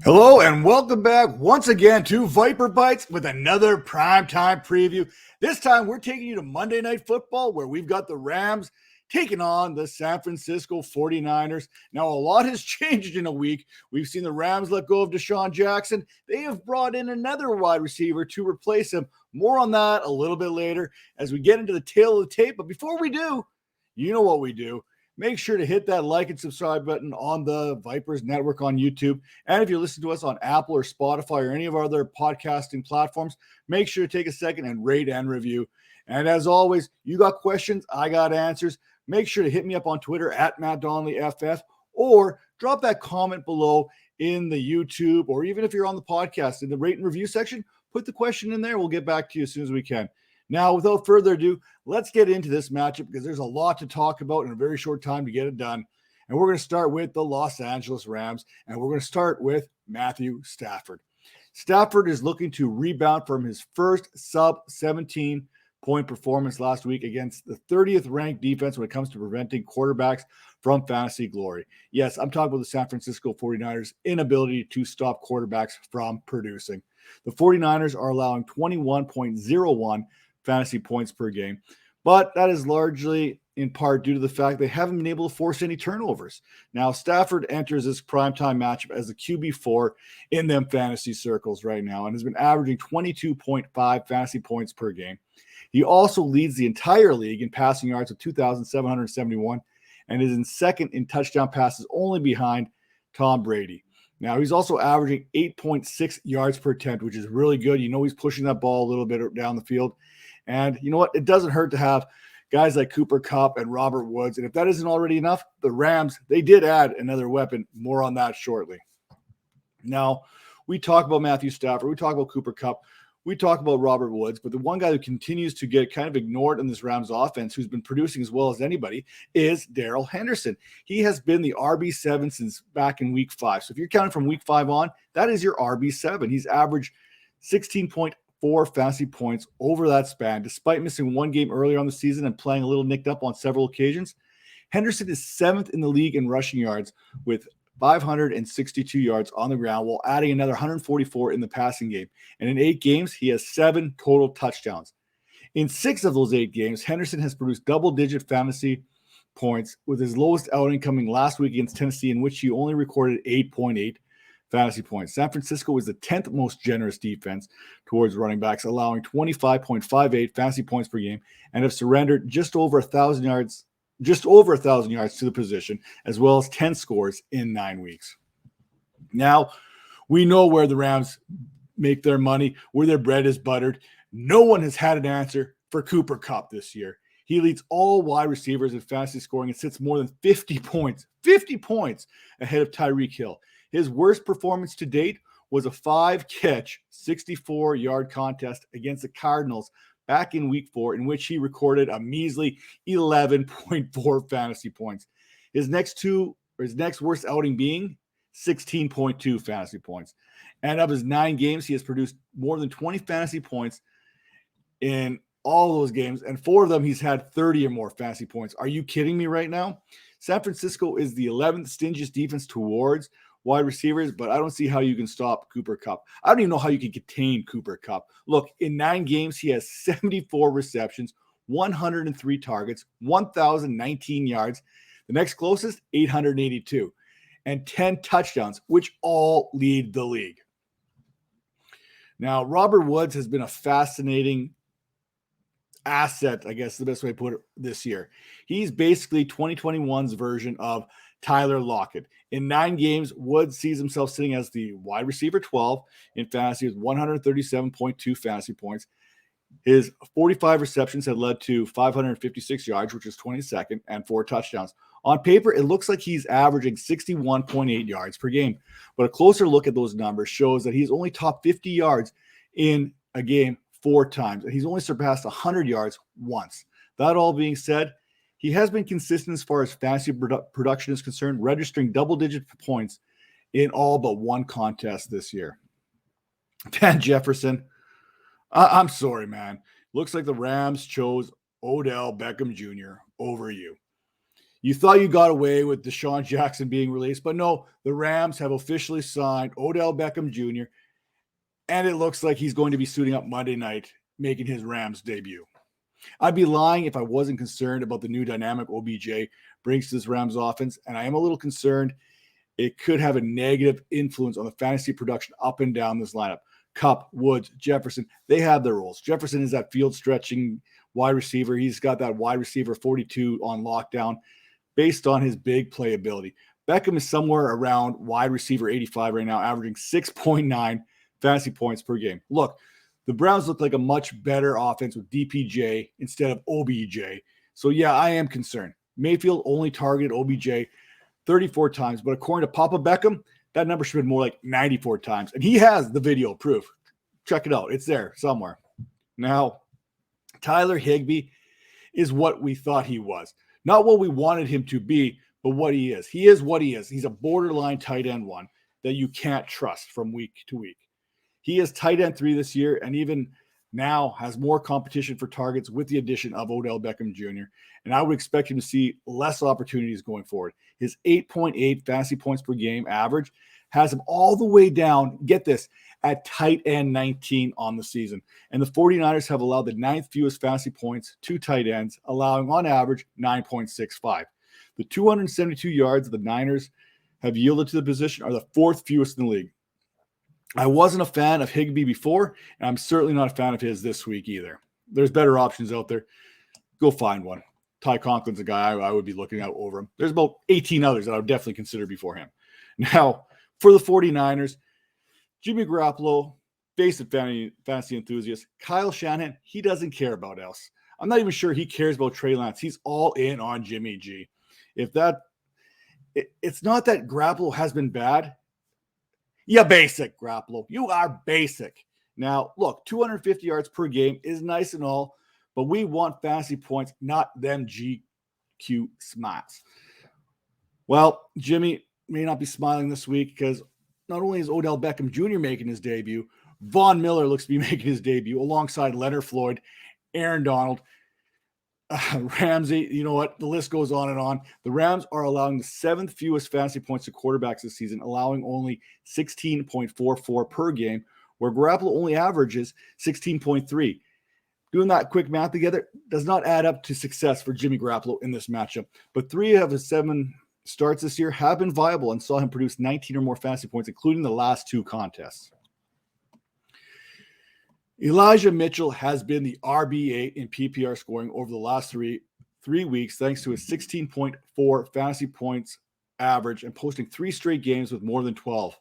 Hello and welcome back once again to Viper Bites with another primetime preview. This time we're taking you to Monday Night Football where we've got the Rams taking on the San Francisco 49ers. Now, a lot has changed in a week. We've seen the Rams let go of Deshaun Jackson. They have brought in another wide receiver to replace him. More on that a little bit later as we get into the tail of the tape. But before we do, you know what we do. Make sure to hit that like and subscribe button on the Vipers Network on YouTube. And if you listen to us on Apple or Spotify or any of our other podcasting platforms, make sure to take a second and rate and review. And as always, you got questions, I got answers. Make sure to hit me up on Twitter at MattDonnellyFF or drop that comment below in the YouTube, or even if you're on the podcast in the rate and review section, put the question in there. We'll get back to you as soon as we can. Now, without further ado, let's get into this matchup because there's a lot to talk about in a very short time to get it done. And we're going to start with the Los Angeles Rams, and we're going to start with Matthew Stafford. Stafford is looking to rebound from his first sub-17-point performance last week against the 30th ranked defense when it comes to preventing quarterbacks from fantasy glory. Yes, I'm talking about the San Francisco 49ers' inability to stop quarterbacks from producing. The 49ers are allowing 21.01 fantasy points per game, but that is largely in part due to the fact they haven't been able to force any turnovers. Now, Stafford enters this primetime matchup as the QB4 in them fantasy circles right now and has been averaging 22.5 fantasy points per game. He also leads the entire league in passing yards with 2,771 and is in second in touchdown passes, only behind Tom Brady. Now, he's also averaging 8.6 yards per attempt, which is really good. You know, he's pushing that ball a little bit down the field. And you know what? It doesn't hurt to have guys like Cooper Kupp and Robert Woods. And if that isn't already enough, the Rams, they did add another weapon. More on that shortly. Now, we talk about Matthew Stafford. We talk about Cooper Kupp. We talk about Robert Woods. But the one guy who continues to get kind of ignored in this Rams offense, who's been producing as well as anybody, is Darrell Henderson. He has been the RB7 since back in week 5. So if you're counting from week 5 on, that is your RB7. He's averaged 16.4 fantasy points over that span, despite missing one game earlier on the season and playing a little nicked up on several occasions. Henderson is 7th in the league in rushing yards with 562 yards on the ground, while adding another 144 in the passing game. And in 8 games, he has 7 total touchdowns. In 6 of those 8 games, Henderson has produced double-digit fantasy points, with his lowest outing coming last week against Tennessee, in which he only recorded 8.8 fantasy points. San Francisco is the 10th most generous defense towards running backs, allowing 25.58 fantasy points per game, and have surrendered just over 1,000 yards to the position, as well as 10 scores in 9 weeks. Now, we know where the Rams make their money, where their bread is buttered. No one has had an answer for Cooper Kupper this year. He leads all wide receivers in fantasy scoring and sits more than 50 points ahead of Tyreek Hill. His worst performance to date was a 5-catch, 64-yard contest against the Cardinals back in week 4, in which he recorded a measly 11.4 fantasy points. His next worst outing being 16.2 fantasy points. And of his 9 games, he has produced more than 20 fantasy points in all those games, and 4 of them he's had 30 or more fantasy points. Are you kidding me right now? San Francisco is the 11th stingiest defense towards wide receivers, but I don't see how you can stop Cooper Kupper. I don't even know how you can contain Cooper Kupper. Look, in 9 games, he has 74 receptions, 103 targets, 1,019 yards. The next closest, 882, and 10 touchdowns, which all lead the league. Now, Robert Woods has been a fascinating asset, I guess the best way to put it, this year. He's basically 2021's version of Tyler Lockett. In 9 games, Woods sees himself sitting as the wide receiver 12 in fantasy with 137.2 fantasy points. His 45 receptions had led to 556 yards, which is 22nd, and 4 touchdowns. On paper, it looks like he's averaging 61.8 yards per game, but a closer look at those numbers shows that he's only topped 50 yards in a game 4 times, and he's only surpassed 100 yards once. That all being said, he has been consistent as far as fantasy production is concerned, registering double-digit points in all but 1 contest this year. Van Jefferson, I'm sorry, man. Looks like the Rams chose Odell Beckham Jr. over you. You thought you got away with Deshaun Jackson being released, but no, the Rams have officially signed Odell Beckham Jr., and it looks like he's going to be suiting up Monday night, making his Rams debut. I'd be lying if I wasn't concerned about the new dynamic OBJ brings to this Rams offense, and I am a little concerned it could have a negative influence on the fantasy production up and down this lineup. Kupp, Woods, Jefferson, they have their roles. Jefferson is that field stretching wide receiver. He's got that wide receiver 42 on lockdown based on his big playability. Beckham is somewhere around wide receiver 85 right now, averaging 6.9 fantasy points per game. Look, the Browns look like a much better offense with DPJ instead of OBJ. So, yeah, I am concerned. Mayfield only targeted OBJ 34 times, but according to Papa Beckham, that number should have been more like 94 times. And he has the video proof. Check it out. It's there somewhere. Now, Tyler Higbee is what we thought he was. Not what we wanted him to be, but what he is. He is what he is. He's a borderline tight end one that you can't trust from week to week. He is tight end 3 this year, and even now has more competition for targets with the addition of Odell Beckham Jr., and I would expect him to see less opportunities going forward. His 8.8 fantasy points per game average has him all the way down, get this, at tight end 19 on the season. And the 49ers have allowed the 9th fewest fantasy points to tight ends, allowing on average 9.65. The 272 yards the Niners have yielded to the position are the 4th fewest in the league. I wasn't a fan of Higbee before, and I'm certainly not a fan of his this week either. There's better options out there. Go find one. Ty Conklin's a guy I would be looking at over him. There's about 18 others that I would definitely consider before him. Now, for the 49ers, Jimmy Garoppolo, face it, fantasy enthusiast. Kyle Shanahan, he doesn't care about us. I'm not even sure he cares about Trey Lance. He's all in on Jimmy G. It's not that Garoppolo has been bad. Yeah, basic, Garoppolo. You are basic. Now, look, 250 yards per game is nice and all, but we want fantasy points, not them GQ smiles. Well, Jimmy may not be smiling this week because not only is Odell Beckham Jr. making his debut, Von Miller looks to be making his debut alongside Leonard Floyd, Aaron Donald, Ramsey. You know what? The list goes on and on. The Rams are allowing the 7th fewest fantasy points to quarterbacks this season, allowing only 16.44 per game, where Garoppolo only averages 16.3. Doing that quick math together does not add up to success for Jimmy Garoppolo in this matchup. But 3 of his 7 starts this year have been viable and saw him produce 19 or more fantasy points, including the last 2 contests. Elijah Mitchell has been the RB8 in PPR scoring over the last three weeks, thanks to his 16.4 fantasy points average and posting 3 straight games with more than 12.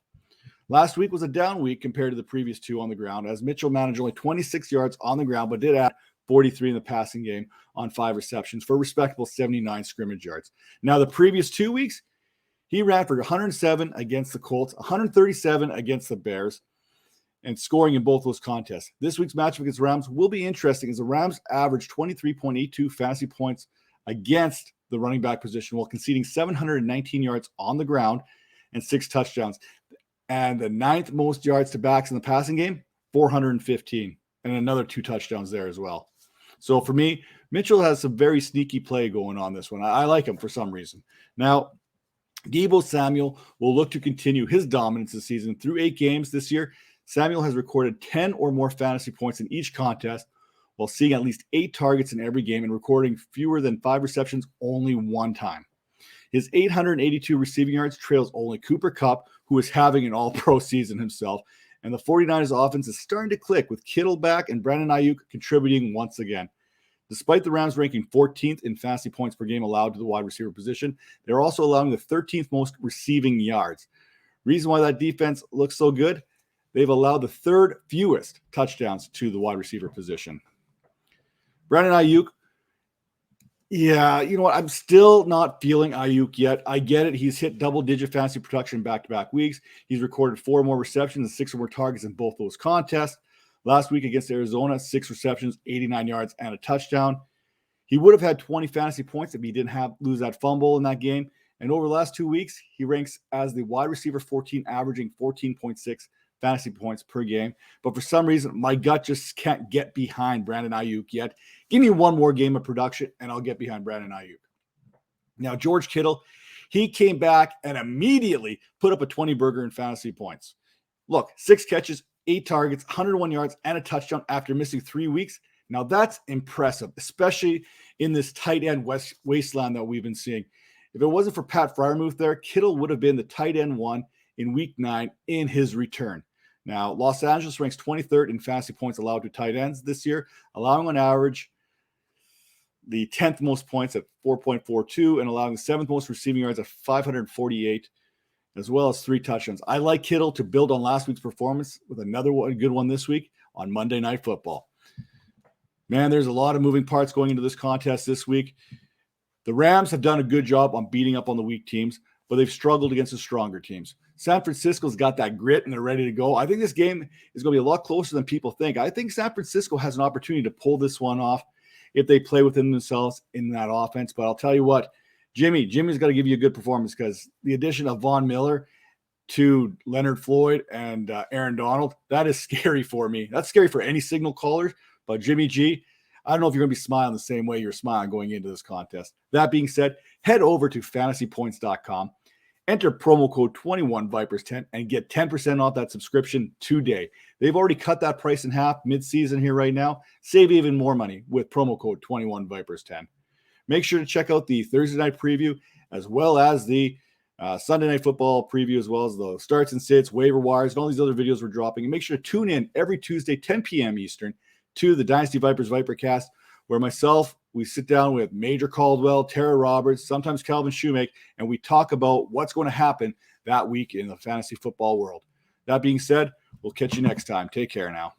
Last week was a down week compared to the previous 2 on the ground, as Mitchell managed only 26 yards on the ground, but did add 43 in the passing game on 5 receptions for a respectable 79 scrimmage yards. Now, the previous 2 weeks, he ran for 107 against the Colts, 137 against the Bears, and scoring in both those contests. This week's matchup against the Rams will be interesting as the Rams averaged 23.82 fantasy points against the running back position while conceding 719 yards on the ground and 6 touchdowns. And the 9th most yards to backs in the passing game, 415, and another 2 touchdowns there as well. So for me, Mitchell has some very sneaky play going on this one. I like him for some reason. Now, Deebo Samuel will look to continue his dominance this season. Through 8 games this year, Samuel has recorded 10 or more fantasy points in each contest while seeing at least 8 targets in every game and recording fewer than 5 receptions only 1 time. His 882 receiving yards trails only Cooper Kupper, who is having an all-pro season himself, and the 49ers offense is starting to click with Kittle back and Brandon Aiyuk contributing once again. Despite the Rams ranking 14th in fantasy points per game allowed to the wide receiver position, they're also allowing the 13th most receiving yards. Reason why that defense looks so good? They've allowed the 3rd fewest touchdowns to the wide receiver position. Brandon Aiyuk, yeah, you know what? I'm still not feeling Aiyuk yet. I get it. He's hit double-digit fantasy production back-to-back weeks. He's recorded 4 more receptions and 6 or more targets in both those contests. Last week against Arizona, 6 receptions, 89 yards, and a touchdown. He would have had 20 fantasy points if he didn't lose that fumble in that game. And over the last 2 weeks, he ranks as the wide receiver 14, averaging 14.6 fantasy points per game. But for some reason, my gut just can't get behind Brandon Aiyuk yet. Give me 1 more game of production, and I'll get behind Brandon Aiyuk. Now, Geroge Kittle, he came back and immediately put up a 20-burger in fantasy points. Look, 6 catches, 8 targets, 101 yards, and a touchdown after missing 3 weeks. Now, that's impressive, especially in this tight end wasteland that we've been seeing. If it wasn't for Pat Freiermuth there, Kittle would have been the tight end 1 in Week 9 in his return. Now, Los Angeles ranks 23rd in fantasy points allowed to tight ends this year, allowing on average the 10th most points at 4.42 and allowing the 7th most receiving yards at 548, as well as 3 touchdowns. I like Kittle to build on last week's performance with another good one this week on Monday Night Football. Man, there's a lot of moving parts going into this contest this week. The Rams have done a good job on beating up on the weak teams, but they've struggled against the stronger teams. San Francisco's got that grit and they're ready to go. I think this game is going to be a lot closer than people think. I think San Francisco has an opportunity to pull this one off if they play within themselves in that offense. But I'll tell you what, Jimmy's got to give you a good performance because the addition of Von Miller to Leonard Floyd and Aaron Donald, that is scary for me. That's scary for any signal caller, but Jimmy G, I don't know if you're going to be smiling the same way you're smiling going into this contest. That being said, head over to fantasypoints.com, enter promo code 21Vipers10 and get 10% off that subscription today. They've already cut that price in half mid-season here right now. Save even more money with promo code 21Vipers10. Make sure to check out the Thursday night preview as well as the Sunday night football preview, as well as the starts and sits, waiver wires, and all these other videos we're dropping. And make sure to tune in every Tuesday, 10 p.m. Eastern, to the Dynasty Vipers Vipercast, where myself, we sit down with Major Caldwell, Tara Roberts, sometimes Calvin Shoemake, and we talk about what's going to happen that week in the fantasy football world. That being said, we'll catch you next time. Take care now.